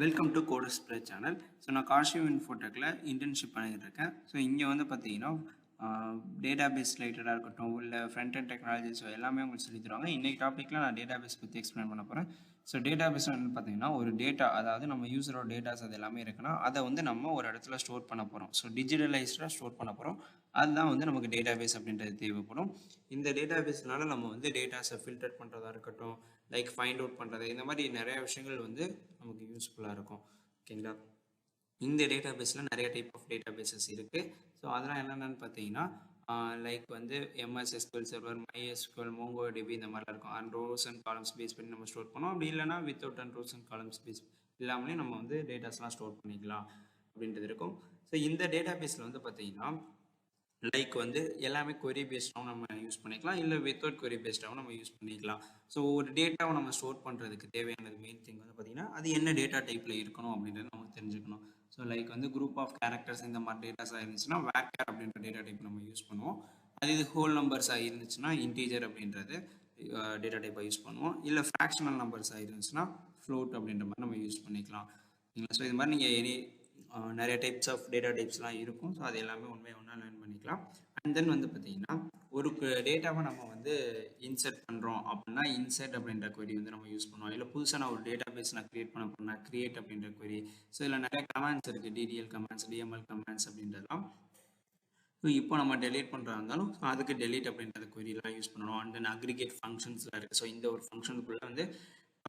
Welcome to code express channel. So நான் Karshiv இன்ஃபோடெக்கில் internship பண்ணிட்டு இருக்கேன். ஸோ இங்கே வந்து பார்த்தீங்கன்னா டேட்டா பேஸ் ரிலேட்டடாக இருக்கட்டும், இல்லை ஃப்ரண்ட் அண்ட் டெக்னாலஜி, ஸோ எல்லாமே உங்களுக்கு சொல்லி தருவாங்க. இன்றைக்கி டாப்பிக்கில் நான் டேட்டா பேஸ் பற்றி எக்ஸ்பிளைன் பண்ண போகிறேன். ஸோ டேட்டா பேஸ் வந்து பார்த்தீங்கன்னா ஒரு டேட்டா, அதாவது நம்ம யூஸரோட டேட்டாஸ் அது எல்லாமே இருக்குன்னா அதை வந்து நம்ம ஒரு இடத்துல ஸ்டோர் பண்ண போகிறோம். ஸோ டிஜிட்டலைஸ்டாக ஸ்டோர் பண்ண போகிறோம். அதுதான் வந்து நமக்கு டேட்டா பேஸ் அப்படின்றது தேவைப்படும். இந்த டேட்டா பேஸ்னால நம்ம வந்து டேட்டாஸை ஃபில்டர் பண்ணுறதா இருக்கட்டும், லைக் ஃபைண்ட் அவுட் பண்ணுறது, இந்த மாதிரி நிறைய விஷயங்கள் வந்து நமக்கு யூஸ்ஃபுல்லாக இருக்கும். ஓகேங்களா? இந்த டேட்டா பேஸில் நிறைய டைப் ஆஃப் டேட்டா பேஸஸ் இருக்குது. ஸோ அதெல்லாம் என்னென்னு பார்த்தீங்கன்னா லைக் வந்து MS SQL server, MySQL, MongoDB இந்த மாதிரிலாம் இருக்கும். And rows and columns base பண்ணி நம்ம ஸ்டோர் பண்ணோம். அப்படி இல்லைனா without and rows and columns base இல்லாமலே நம்ம வந்து டேட்டாஸ்லாம் ஸ்டோர் பண்ணிக்கலாம் அப்படின்றது இருக்கும். ஸோ இந்த டேட்டா பேஸில் வந்து பார்த்தீங்கன்னா லைக் வந்து எல்லாமே கொரி பேஸ்டாகவும் நம்ம யூஸ் பண்ணிக்கலாம், இல்லை வித்தவுட் கொரி பேஸ்டாகவும் நம்ம யூஸ் பண்ணிக்கலாம். ஸோ ஒரு டேட்டாவை நம்ம ஸ்டோர் பண்ணுறதுக்கு தேவையானது மெயின் திங் வந்து பார்த்திங்கன்னா அது என்ன டேட்டா டைப்பில் இருக்கணும் அப்படின்றது நமக்கு தெரிஞ்சுக்கணும். ஸோ லைக் வந்து குரூப் ஆஃப் கேரக்டர்ஸ் இந்த மாதிரி டேட்டாஸாக இருந்துச்சுன்னா வேர்கேர் அப்படின்ற டேட்டா டைப் நம்ம யூஸ் பண்ணுவோம். அது இது ஹோல் நம்பர்ஸாக இருந்துச்சுன்னா இன்டீஜர் அப்படின்றது டேட்டா டைப்பாக யூஸ் பண்ணுவோம். இல்லை ஃப்ராக்ஷனல் நம்பர்ஸாக இருந்துச்சுன்னா ஃப்ளோட் அப்படின்ற மாதிரி நம்ம யூஸ் பண்ணிக்கலாம். ஸோ இது மாதிரி நீங்கள் நிறைய டைப்ஸ் ஆஃப் டேட்டா டைப்ஸ்லாம் இருக்கும். ஸோ அது எல்லாமே ஒன்றா லேர்ன் பண்ணிக்கலாம். அண்ட் தென் வந்து பார்த்தீங்கன்னா ஒரு டேட்டாவை நம்ம வந்து இன்சர்ட் பண்ணுறோம் அப்படின்னா இன்சர்ட் அப்படின்ற கொரி வந்து நம்ம யூஸ் பண்ணுவோம். இல்லை புதுசாக நான் ஒரு டேட்டா பேஸ் நான் க்ரியேட் பண்ண போனால் க்ரியேட் அப்படின்ற கொரி. ஸோ இதில் நிறைய கமாண்ட்ஸ் இருக்குது, DDL கமாண்ட்ஸ், DML கமாண்ட்ஸ் அப்படின்றதுலாம். ஸோ இப்போ நம்ம டெலீட் பண்ணுறா இருந்தாலும் அதுக்கு டெலீட் அப்படின்ற கொரியெலாம் யூஸ் பண்ணணும். அண்ட் தென் அக்ரிகேட் ஃபங்க்ஷன்ஸ்லாம் இருக்குது. ஸோ இந்த ஒரு ஃபங்க்ஷனுக்குள்ளே வந்து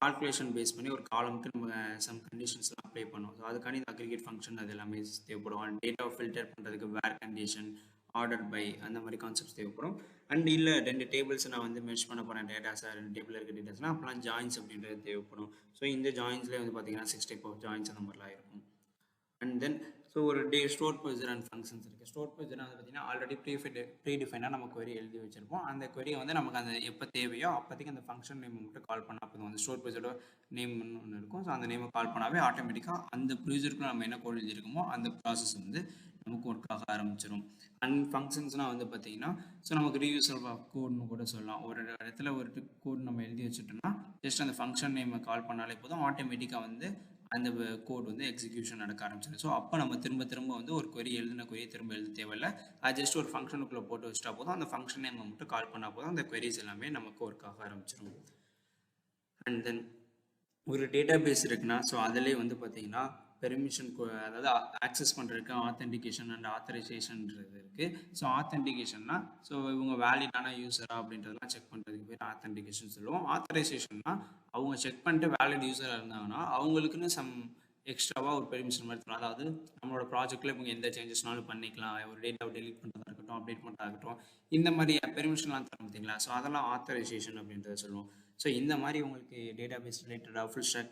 கால்குலேஷன் பேஸ் பண்ணி ஒரு காலமுக்கு நம்ம சம் கண்டிஷன்ஸ்லாம் அப்ளை பண்ணுவோம். ஸோ அதுக்கான இந்த அக்ரிகேட் ஃபங்க்ஷன் அது எல்லாமே தேவைப்படும். அண்ட் டேட்டா ஃபில்டர் பண்ணுறதுக்கு வேர் கண்டிஷன், ஆர்டர் பை, அந்த மாதிரி கான்செப்ட்ஸ் தேவைப்படும். அண்ட் இல்லை 2 டேபிள்ஸ் நான் வந்து மெர்ஜ் பண்ண போகிறேன் டேட்டாஸாக, 2 டேபிள் இருக்க டேட்டாஸ்னால் அப்போலாம் ஜாயின்ஸ் அப்படின்றது தேவைப்படும். ஸோ இந்த ஜாயின்ஸ்லேயே வந்து பார்த்தீங்கன்னா 6 டைப் ஆஃப் ஜாயின்ஸ் அந்த மாதிரிலாம் இருக்கும். அண்ட் தென் ஸோ ஒரு ஸ்டோர் ப்ரொசீஜர் அண்ட் ஃபங்க்ஷன்ஸ் இருக்குது. ஸ்டோர் ப்ரொசீஜர் வந்து பார்த்தீங்கன்னா ஆல்ரெடி ப்ரீடிஃபைனாக நம்ம கொரி எழுதி வச்சிருப்போம். அந்த கொரியை வந்து நமக்கு அந்த எப்போ தேவையோ அப்போதைக்கு அந்த ஃபங்க்ஷன் நேம் மட்டும் கால் பண்ணால் அப்போ வந்து ஸ்டோர் ப்ரொசீஜரோட நேம்னு ஒன்று இருக்கும். ஸோ அந்த நேமை கால் பண்ணாவே ஆட்டோமேட்டிக்காக அந்த ப்ரொசீஜருக்குள்ள நம்ம என்ன கோட் எழுதியிருக்கோமோ அந்த ப்ராசஸ் வந்து நமக்கு ஒர்க் ஆக ஆரம்பிச்சிடும். அண்ட் ஃபங்க்ஷன்ஸ்னால் வந்து பார்த்தீங்கன்னா ஸோ நமக்கு ரீயூசர் ஆஃப் கோட்னு கூட சொல்லலாம். ஒரு இடத்துல ஒரு கோட் நம்ம எழுதி வச்சுட்டோம்னா ஜஸ்ட் அந்த ஃபங்க்ஷன் நேமை கால் பண்ணாலே போதும், ஆட்டோமேட்டிக்காக வந்து அந்த கோட் வந்து எக்ஸிக்யூஷன் நடக்க ஆரம்பிச்சிடும். ஸோ அப்போ நம்ம திரும்ப வந்து ஒரு கொரி எழுதின கொரியை திரும்ப எழுத தேவையில்லை. அது ஜஸ்ட் ஒரு ஃபங்க்ஷனுக்குள்ளே போட்டு வச்சுட்டா போதும், அந்த ஃபங்க்ஷன் நேம் மட்டும் கால் பண்ணால் போதும், அந்த கொரிஸ் எல்லாமே நமக்கு ஒர்க் ஆக ஆரம்பிச்சிடும். அண்ட் தென் ஒரு டேட்டா பேஸ் இருக்குன்னா ஸோ அதிலே வந்து பார்த்தீங்கன்னா பெர்மிஷன், அதாவது ஆக்சஸ் பண்ணுறதுக்கு ஆத்தென்டிகேஷன் அண்ட் ஆத்தரைசேஷன்ன்றது இருக்குது. ஸோ ஆத்தென்டிகேஷன்னா ஸோ இவங்க வேலிடான யூஸரா அப்படின்றதெல்லாம் செக் பண்ணுறதுக்கு பேர் ஆத்தென்டிகேஷன் சொல்லுவோம். ஆத்தரைசேஷன்னா அவங்க செக் பண்ணிட்டு வேலிட் யூஸராக இருந்தாங்கன்னா அவங்களுக்குன்னு சம் எக்ஸ்ட்ராவாக ஒரு பெர்மிஷன் மாதிரி தரும். அதாவது நம்மளோட ப்ராஜெக்ட்டில் இவங்க எந்த சேஞ்சஸ்னாலும் பண்ணிக்கலாம், ஒரு டேட்டாவை டெலிட் பண்ணுறதா இருக்கட்டும், அப்டேட் பண்ணுறதா இருக்கட்டும், இந்த மாதிரி பெர்மிஷன்லாம் தரும் பார்த்தீங்களா. ஸோ அதெல்லாம் ஆத்தரைசேஷன் அப்படின்றத சொல்லுவோம். ஸோ இந்த மாதிரி உங்களுக்கு டேட்டா பேஸ் ரிலேட்டடாக, ஃபுல் ஸ்டாக்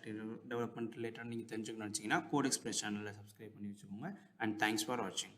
டெவலப்மெண்ட் ரிலேட்டடாக நீங்கள் தெரிஞ்சுக்கணும்னு நினச்சிங்கன்னா கோட் எக்ஸ்பிரஸ் சேனலில் சப்ஸ்கிரைப் பண்ணி வச்சுக்கோங்க. அண்ட் தேங்க்ஸ் ஃபார் வாட்சிங்.